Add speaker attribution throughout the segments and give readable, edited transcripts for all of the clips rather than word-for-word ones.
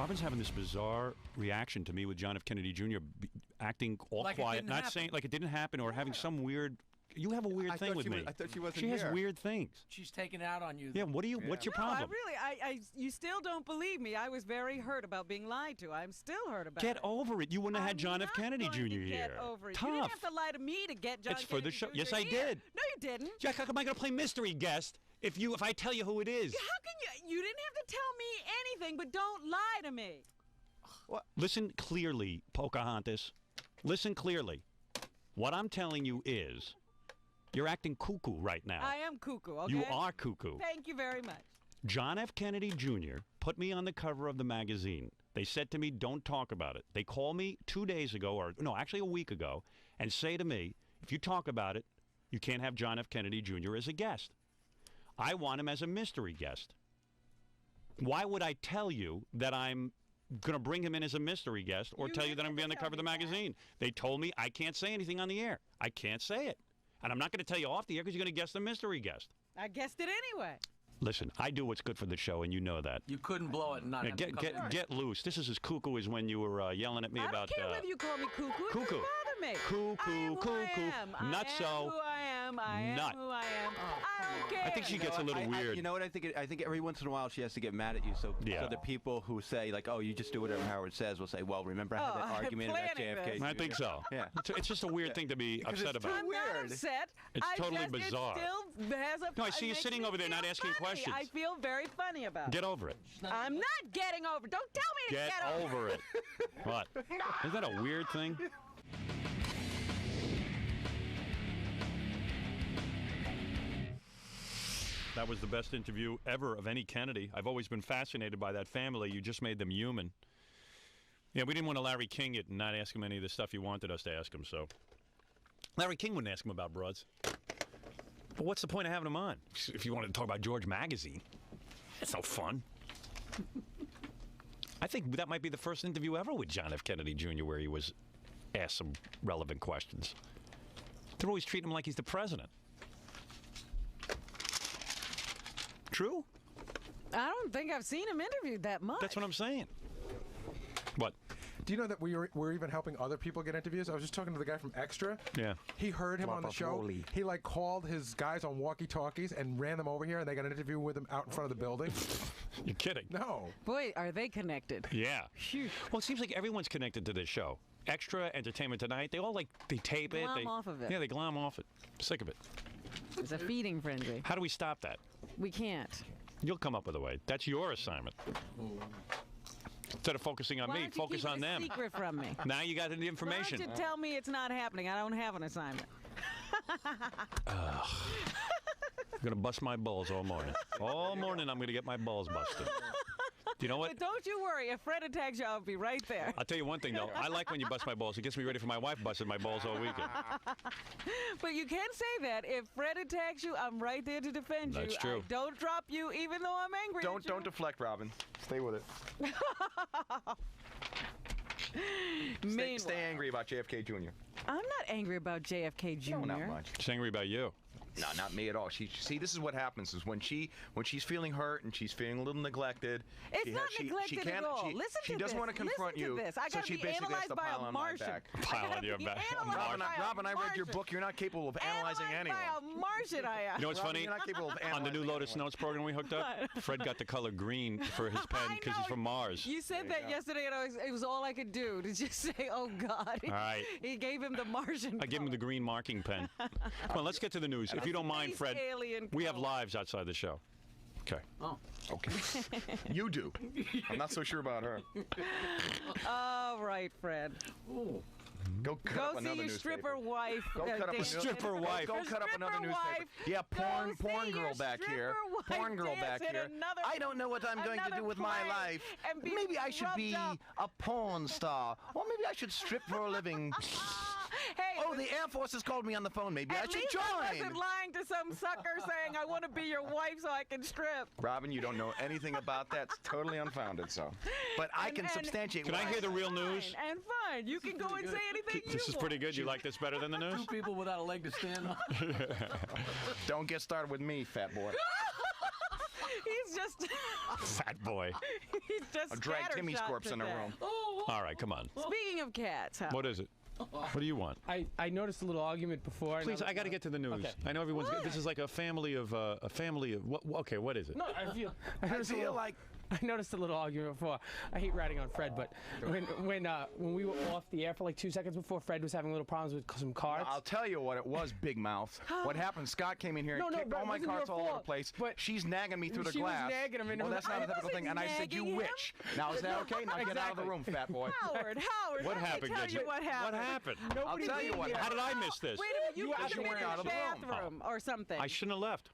Speaker 1: Robin's having this bizarre reaction to me with John F. Kennedy Jr. Acting all
Speaker 2: like
Speaker 1: quiet, not saying like it didn't happen, or having some weird. You have a weird thing with me.
Speaker 3: I thought she wasn't
Speaker 1: She has
Speaker 3: here.
Speaker 1: weird things.
Speaker 2: She's taking it out on you.
Speaker 1: Yeah. What do you? What's your problem?
Speaker 4: You still don't believe me. I was very hurt about being lied to. I'm still hurt about it.
Speaker 1: Get over it. You wouldn't have had John F. Kennedy Jr. here.
Speaker 4: Get over it.
Speaker 1: Tough.
Speaker 4: You didn't have to lie to me to get John.
Speaker 1: It's for the
Speaker 4: Kennedy
Speaker 1: show.
Speaker 4: Jr.
Speaker 1: Yes, I
Speaker 4: here.
Speaker 1: did.
Speaker 4: No, you didn't.
Speaker 1: Jack, how am I going to play mystery guest if I tell you who it is?
Speaker 4: How can you? You didn't have to tell me anything, but don't lie to me.
Speaker 3: What?
Speaker 1: Listen clearly, Pocahontas. Listen clearly. What I'm telling you is, you're acting cuckoo right now.
Speaker 4: I am cuckoo, okay?
Speaker 1: You are cuckoo.
Speaker 4: Thank you very much.
Speaker 1: John F. Kennedy Jr. put me on the cover of the magazine. They said to me, don't talk about it. They call me 2 days ago, or no, actually a week ago, and say to me, if you talk about it, you can't have John F. Kennedy Jr. as a guest. I want him as a mystery guest. Why would I tell you that I'm going to bring him in as a mystery guest, or tell you that I'm going to be on the cover of the magazine? They told me I can't say anything on the air. I can't say it. And I'm not going to tell you off the air because you're going to guess the mystery guest.
Speaker 4: I guessed it anyway.
Speaker 1: Listen, I do what's good for the show, and you know that.
Speaker 2: You couldn't blow it and not have to come
Speaker 1: Get loose. This is as cuckoo as when you were yelling at me about...
Speaker 4: I don't care whether you call me cuckoo. It
Speaker 1: Cuckoo.
Speaker 4: doesn't bother me.
Speaker 1: Cuckoo, cuckoo. Not so.
Speaker 4: I am who I am. I am
Speaker 1: Nut.
Speaker 4: who I am. I don't care.
Speaker 1: I think she gets a little weird.
Speaker 3: You know what? I think every once in a while she has to get mad at you. So the people who say, like, oh, you just do whatever Howard says, will say, well, remember I had that argument about JFK?
Speaker 1: I think so.
Speaker 3: Yeah.
Speaker 1: It's just a weird thing to be upset about.
Speaker 4: I'm not upset.
Speaker 1: It's totally bizarre.
Speaker 4: It still has a,
Speaker 1: No, I see you sitting over there not asking questions.
Speaker 4: I feel very funny about it.
Speaker 1: Get over it.
Speaker 4: I'm not getting over it. Don't tell me to get
Speaker 1: over it. What? Isn't that a weird thing? That was the best interview ever of any Kennedy. I've always been fascinated by that family. You just made them human. Yeah, we didn't want to Larry King it and not ask him any of the stuff you wanted us to ask him, so. Larry King wouldn't ask him about broads. But what's the point of having him on? If you wanted to talk about George Magazine, that's no fun. I think that might be the first interview ever with John F. Kennedy Jr. where he was asked some relevant questions. They're always treating him like he's the president. True?
Speaker 4: I don't think I've seen him interviewed that much.
Speaker 1: That's what I'm saying. What?
Speaker 5: Do you know that we're even helping other people get interviews? I was just talking to the guy from Extra.
Speaker 1: Yeah.
Speaker 5: He heard him on the show. He like called his guys on walkie-talkies and ran them over here, and they got an interview with him out in front of the building.
Speaker 1: You're kidding.
Speaker 5: No.
Speaker 4: Boy, are they connected.
Speaker 1: Yeah. Well, it seems like everyone's connected to this show. Extra, Entertainment Tonight, they all they tape it.
Speaker 4: Glom off of it.
Speaker 1: Yeah, they glom off it. Sick of it.
Speaker 4: It's a feeding frenzy.
Speaker 1: How do we stop that?
Speaker 4: We can't.
Speaker 1: You'll come up with a way. That's your assignment. Instead of focusing on
Speaker 4: Why
Speaker 1: me,
Speaker 4: don't you
Speaker 1: focus
Speaker 4: keep
Speaker 1: on
Speaker 4: the
Speaker 1: them.
Speaker 4: secret from me?
Speaker 1: Now you got the information.
Speaker 4: Why don't you tell me it's not happening? I don't have an assignment.
Speaker 1: I'm going to bust my balls all morning. All morning I'm going to get my balls busted. Do you know what?
Speaker 4: But don't you worry. If Fred attacks you, I'll be right there.
Speaker 1: I'll tell you one thing, though. I like when you bust my balls. It gets me ready for my wife busting my balls all weekend.
Speaker 4: But you can say that. If Fred attacks you, I'm right there to defend you.
Speaker 1: That's true.
Speaker 4: I don't drop you, even though I'm angry at you.
Speaker 3: Don't deflect, Robin. Stay with it. Stay angry about JFK Jr.
Speaker 4: I'm not angry about JFK Jr.
Speaker 3: No, not much.
Speaker 1: She's angry about you.
Speaker 3: No, not me at all. See, this is what happens: is when she's feeling hurt and she's feeling a little neglected.
Speaker 4: It's not neglected at all. Listen to this.
Speaker 3: She doesn't want to confront you,
Speaker 4: I
Speaker 3: so
Speaker 4: gotta
Speaker 3: she
Speaker 4: be
Speaker 3: basically has
Speaker 4: analyzed
Speaker 3: to
Speaker 4: by
Speaker 3: pile
Speaker 4: a
Speaker 3: on my
Speaker 4: Martian.
Speaker 3: back.
Speaker 1: Pile on your back.
Speaker 3: Robin, I read your book. You're not capable of analyzing anyone.
Speaker 4: By a Martian, I am.
Speaker 1: You know what's
Speaker 3: Robin,
Speaker 1: funny?
Speaker 3: You're not capable of
Speaker 1: On the new
Speaker 3: analyzing
Speaker 1: Lotus
Speaker 3: anyone.
Speaker 1: Notes program we hooked up, Fred got the color green for his pen because he's from Mars.
Speaker 4: You said that yesterday, and it was all I could do to just say, "Oh God."
Speaker 1: All right.
Speaker 4: He gave him the Martian.
Speaker 1: I gave him the green marking pen. Come on, let's get to the news. If you don't mind, Fred, we have lives outside the show. Okay.
Speaker 2: Oh.
Speaker 3: Okay. You do. I'm not so sure about her.
Speaker 4: All right, Fred.
Speaker 2: Ooh.
Speaker 3: Go cut
Speaker 4: Go
Speaker 3: up
Speaker 4: see
Speaker 3: another
Speaker 4: your
Speaker 3: newspaper.
Speaker 4: stripper wife.
Speaker 3: Go cut up a
Speaker 1: stripper wife.
Speaker 3: Go cut up another
Speaker 4: Stripper
Speaker 3: newspaper.
Speaker 4: wife.
Speaker 3: Yeah,
Speaker 4: Go
Speaker 3: porn
Speaker 4: see
Speaker 3: girl
Speaker 4: your
Speaker 3: back here.
Speaker 4: stripper
Speaker 3: Porn
Speaker 4: wife
Speaker 3: girl
Speaker 4: dance
Speaker 3: back
Speaker 4: in
Speaker 3: here.
Speaker 4: another-
Speaker 3: I don't know what I'm going to do with my
Speaker 4: another
Speaker 3: life.
Speaker 4: play and be
Speaker 3: Maybe I should be
Speaker 4: rubbed
Speaker 3: a porn star. Or maybe I should strip for a living.
Speaker 4: Hey,
Speaker 3: Oh, the Air Force has called me on the phone. Maybe I
Speaker 4: at
Speaker 3: should
Speaker 4: least I wasn't
Speaker 3: join.
Speaker 4: lying to some sucker saying I want to be your wife so I can strip.
Speaker 3: Robin, you don't know anything about that. It's totally unfounded, so. But I can substantiate
Speaker 1: Can I
Speaker 3: why.
Speaker 1: hear the real news?
Speaker 4: And fine, you can go and say anything you want.
Speaker 1: This is pretty good. You like this better than the news?
Speaker 2: Two people without a leg to stand on.
Speaker 3: Don't get started with me, fat boy.
Speaker 4: He's He's just
Speaker 1: Fat boy.
Speaker 4: he's just
Speaker 6: I'll drag Timmy's
Speaker 4: scattershot
Speaker 6: corpse in the
Speaker 4: today.
Speaker 6: room.
Speaker 1: All right, come on.
Speaker 4: Speaking of cats,
Speaker 1: What is it? What do you want?
Speaker 7: I noticed a little argument before.
Speaker 1: Please, I got to get to the news.
Speaker 7: Okay.
Speaker 1: I know everyone's. This is like a family of what? Okay, what is it?
Speaker 7: No, I noticed a little argument before. I hate ratting on Fred, but when we were off the air for like 2 seconds before, Fred was having little problems with some cards.
Speaker 6: I'll tell you what it was, Big Mouth. What happened? Scott came in here and kicked
Speaker 7: but
Speaker 6: all
Speaker 7: it
Speaker 6: my
Speaker 7: wasn't
Speaker 6: cards
Speaker 7: your
Speaker 6: all over the
Speaker 7: fault.
Speaker 6: place.
Speaker 7: But
Speaker 6: she's nagging me through the
Speaker 7: she was
Speaker 6: glass.
Speaker 7: nagging him, and
Speaker 6: well,
Speaker 7: it
Speaker 6: that's
Speaker 7: was-
Speaker 6: not
Speaker 7: I
Speaker 6: a typical thing. And I said, "You
Speaker 4: nagging him.
Speaker 6: witch." Now is that okay? Now get out of the
Speaker 7: Exactly.
Speaker 6: room, fat boy.
Speaker 4: Howard,
Speaker 1: What
Speaker 4: let
Speaker 1: happened,
Speaker 4: me tell
Speaker 1: Gidget?
Speaker 4: you what happened.
Speaker 1: What happened?
Speaker 6: I'll tell you what.
Speaker 1: How did I miss this?
Speaker 4: Wait a minute, you
Speaker 6: You
Speaker 4: must have
Speaker 6: actually
Speaker 4: been
Speaker 6: weren't
Speaker 4: in
Speaker 6: out
Speaker 4: the
Speaker 6: of the room.
Speaker 4: bathroom or something.
Speaker 1: I shouldn't have left.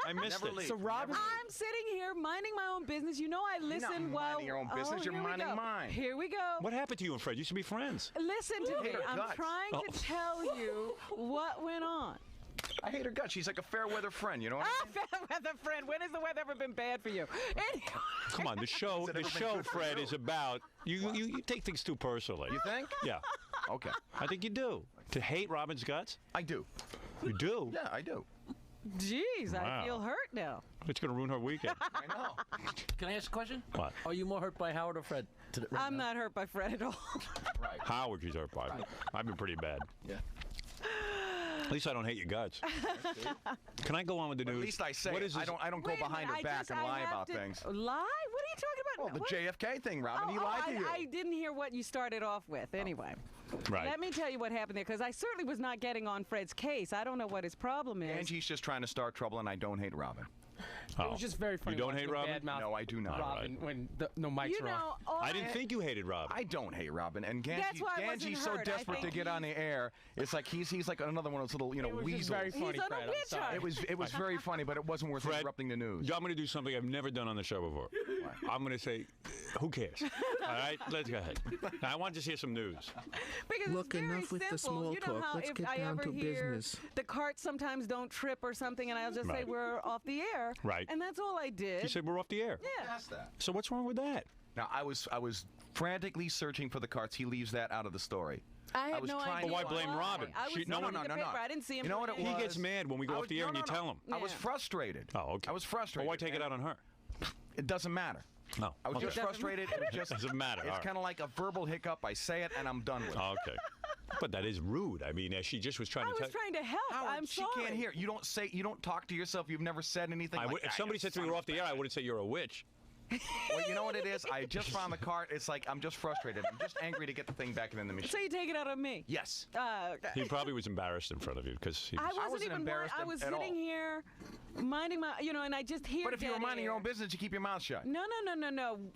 Speaker 1: I missed
Speaker 6: Never
Speaker 1: it.
Speaker 6: leave.
Speaker 7: So Robin,
Speaker 4: I'm sitting here minding my own business. You know I listen
Speaker 6: not
Speaker 4: while...
Speaker 6: minding your own business, you're
Speaker 4: here we
Speaker 6: minding
Speaker 4: go.
Speaker 6: mine.
Speaker 4: Here we go.
Speaker 1: What happened to you and Fred? You used to be friends.
Speaker 4: Listen to me.
Speaker 6: her
Speaker 4: I'm
Speaker 6: guts.
Speaker 4: trying
Speaker 1: Oh.
Speaker 4: to tell you what went on.
Speaker 6: I hate her gut. She's like a fair weather friend. You know what I mean?
Speaker 4: Fair weather friend. When has the weather ever been bad for you? Anyway.
Speaker 1: Come on, the show,
Speaker 6: Has it ever been good for
Speaker 1: Fred,
Speaker 6: you?
Speaker 1: is about you take things too personally.
Speaker 6: You think?
Speaker 1: Yeah,
Speaker 6: Okay.
Speaker 1: I think you do. To hate Robin's guts,
Speaker 6: I do.
Speaker 1: you do.
Speaker 6: Yeah, I do.
Speaker 4: Jeez,
Speaker 1: Wow.
Speaker 4: I feel hurt now.
Speaker 1: It's going to ruin her weekend.
Speaker 6: I know.
Speaker 2: Can I ask a question?
Speaker 1: What?
Speaker 2: Are you more hurt by Howard or Fred? Right
Speaker 4: I'm
Speaker 2: now?
Speaker 4: not hurt by Fred at all.
Speaker 6: Right.
Speaker 1: Howard, she's hurt by. I've been pretty bad.
Speaker 2: Yeah.
Speaker 1: At least I don't hate your guts. Can I go on with the news?
Speaker 6: At least I say
Speaker 1: What
Speaker 6: it.
Speaker 1: is this?
Speaker 6: I don't go
Speaker 4: Wait a
Speaker 6: behind
Speaker 4: minute,
Speaker 6: her back and lie about things.
Speaker 4: Lie? What are you talking about?
Speaker 6: Well, the
Speaker 4: What?
Speaker 6: JFK thing, Robin. He lied to you.
Speaker 4: I didn't hear what you started off with. Anyway,
Speaker 1: Right.
Speaker 4: let me tell you what happened there, because I certainly was not getting on Fred's case. I don't know what his problem is.
Speaker 6: Angie's just trying to start trouble, and I don't hate Robin.
Speaker 7: it was just very funny.
Speaker 1: You don't
Speaker 7: watching
Speaker 1: hate
Speaker 7: him
Speaker 1: Robin?
Speaker 7: badmouth
Speaker 6: No, I do not.
Speaker 7: Robin when no mics
Speaker 4: You
Speaker 7: were on.
Speaker 4: know, all
Speaker 1: I didn't think you hated Rob.
Speaker 6: I don't hate Robin, and
Speaker 4: That's why I wasn't
Speaker 6: Ganji's so
Speaker 4: hurt. I
Speaker 6: desperate to
Speaker 4: think
Speaker 6: get on the air. It's like he's like another one of those little
Speaker 7: It was just
Speaker 6: weasels.
Speaker 7: very funny,
Speaker 4: He's on a
Speaker 7: Fred. I'm
Speaker 4: witch
Speaker 7: sorry.
Speaker 4: hunt.
Speaker 6: It was very funny, but it wasn't worth
Speaker 1: Fred,
Speaker 6: interrupting the news.
Speaker 1: I'm going to do something I've never done on the show before. I'm going to say, who cares? All right, let's go ahead. Now, I want to just hear some news.
Speaker 4: Because
Speaker 8: Look,
Speaker 4: it's very
Speaker 8: enough with
Speaker 4: simple.
Speaker 8: the small
Speaker 4: you know
Speaker 8: talk.
Speaker 4: how
Speaker 8: Let's
Speaker 4: if
Speaker 8: get
Speaker 4: I
Speaker 8: down
Speaker 4: ever
Speaker 8: to
Speaker 4: hear
Speaker 8: business.
Speaker 4: the carts sometimes don't trip or something, and I'll just say
Speaker 1: Right.
Speaker 4: we're off the air.
Speaker 1: Right.
Speaker 4: And that's all I did.
Speaker 1: You said we're off the air.
Speaker 4: yeah.
Speaker 6: Past that.
Speaker 1: So what's wrong with that?
Speaker 6: Now I was frantically searching for the carts. He leaves that out of the story.
Speaker 4: I had
Speaker 6: was
Speaker 4: no
Speaker 6: trying
Speaker 4: idea.
Speaker 6: to-
Speaker 1: Why blame Robin?
Speaker 4: I was
Speaker 1: She- no
Speaker 4: reading
Speaker 1: one-
Speaker 4: the paper. I didn't see him.
Speaker 6: You know what
Speaker 4: doing
Speaker 6: it
Speaker 1: He
Speaker 6: was?
Speaker 1: gets mad when we go
Speaker 6: I
Speaker 1: off
Speaker 6: was-
Speaker 1: the air
Speaker 6: no,
Speaker 1: and you
Speaker 6: no,
Speaker 1: tell
Speaker 6: no.
Speaker 1: him.
Speaker 6: I was
Speaker 4: Yeah.
Speaker 6: frustrated.
Speaker 1: Oh, okay.
Speaker 6: I was frustrated.
Speaker 1: Well, why take it out on her?
Speaker 6: It doesn't matter.
Speaker 1: No.
Speaker 6: I was
Speaker 1: okay.
Speaker 6: just frustrated. It was just
Speaker 1: Doesn't matter.
Speaker 6: It's
Speaker 1: All right.
Speaker 6: kind of like a verbal hiccup. I say it and I'm done with it.
Speaker 1: Oh, okay. But that is rude. I mean, she just was trying
Speaker 4: I
Speaker 1: to
Speaker 4: was trying to help.
Speaker 6: Howard,
Speaker 4: I'm
Speaker 6: she
Speaker 4: sorry.
Speaker 6: can't hear. You don't talk to yourself. You've never said anything. Like,
Speaker 1: if somebody said to me we're off the air, I wouldn't say you're a witch.
Speaker 6: Well, you know what it is? I just found the cart. It's like I'm just frustrated. I'm just angry to get the thing back in the machine.
Speaker 4: So you take it out on me.
Speaker 6: Yes.
Speaker 1: He probably was embarrassed in front of you because he
Speaker 4: I
Speaker 1: was.
Speaker 4: wasn't
Speaker 6: wasn't
Speaker 4: even
Speaker 6: embarrassed
Speaker 4: I was
Speaker 6: at all.
Speaker 4: sitting here minding my, and I just hear
Speaker 6: But if you were
Speaker 4: dead
Speaker 6: minding your
Speaker 4: air.
Speaker 6: own business, you keep your mouth shut.
Speaker 4: No.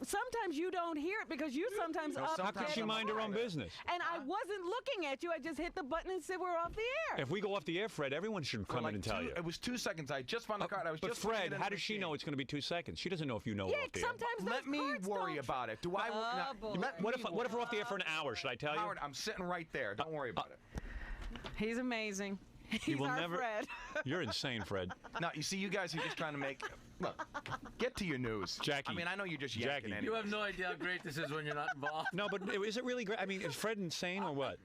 Speaker 4: Sometimes you don't hear it because you sometimes up
Speaker 6: sometimes
Speaker 1: How could
Speaker 4: dead
Speaker 1: she mind her own
Speaker 4: quiet.
Speaker 1: business?
Speaker 4: And I wasn't looking at you. I just hit the button and said we're off the air.
Speaker 1: If we go off the air, Fred, everyone should
Speaker 6: For
Speaker 1: come
Speaker 6: like
Speaker 1: in and tell
Speaker 6: 2
Speaker 1: you.
Speaker 6: It was 2 seconds. I just found the cart. I was
Speaker 1: But
Speaker 6: just putting it
Speaker 1: Fred,
Speaker 6: in
Speaker 1: how
Speaker 6: the
Speaker 1: does she
Speaker 6: machine.
Speaker 1: know it's going to be 2 seconds? She doesn't know if you know we're
Speaker 4: Yeah,
Speaker 1: off the air.
Speaker 4: sometimes
Speaker 6: Let
Speaker 4: those
Speaker 6: me
Speaker 4: cards
Speaker 6: worry
Speaker 4: don't
Speaker 6: about it. Do I? now,
Speaker 4: boy.
Speaker 6: let
Speaker 1: What
Speaker 6: me
Speaker 1: if we're off the air for an hour? Should I tell you?
Speaker 6: Howard, I'm sitting right there. Don't worry about it.
Speaker 4: He's amazing. He's
Speaker 1: will
Speaker 4: our
Speaker 1: never-
Speaker 4: Fred.
Speaker 1: You're insane, Fred.
Speaker 6: Now, you see, you guys are just trying to make. Look, get to your news.
Speaker 1: Jackie.
Speaker 6: I mean, I know you're just
Speaker 1: Jackie.
Speaker 6: yakking
Speaker 2: You
Speaker 6: anyway.
Speaker 2: have no idea how great this is when you're not involved.
Speaker 1: No, but is it really great? I mean, is Fred insane or what?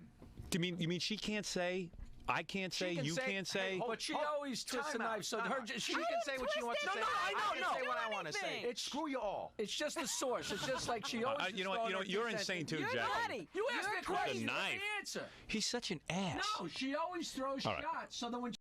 Speaker 1: Do you mean she can't say? I can't say.
Speaker 6: can
Speaker 1: You
Speaker 6: say-
Speaker 1: can't say.
Speaker 6: Hey,
Speaker 2: But she
Speaker 6: Hold-
Speaker 2: always twists the
Speaker 6: time out,
Speaker 2: knife. So
Speaker 6: time
Speaker 2: her,
Speaker 6: out.
Speaker 2: she
Speaker 6: She
Speaker 2: can
Speaker 6: can say what she wants to
Speaker 4: twist
Speaker 6: say.
Speaker 4: it.
Speaker 6: I
Speaker 4: No,
Speaker 6: can say
Speaker 4: no.
Speaker 6: what I
Speaker 4: Do
Speaker 6: want to say.
Speaker 4: anything.
Speaker 6: It's screw you all.
Speaker 2: It's just the source. It's just like she always.
Speaker 1: You know what? You're insane too,
Speaker 4: You're
Speaker 1: Jackie.
Speaker 4: nutty.
Speaker 2: You ask
Speaker 4: You're
Speaker 2: a question.
Speaker 1: knife.
Speaker 2: Answer.
Speaker 1: He's such an ass.
Speaker 2: No, she always throws
Speaker 1: All right.
Speaker 2: shots. So then when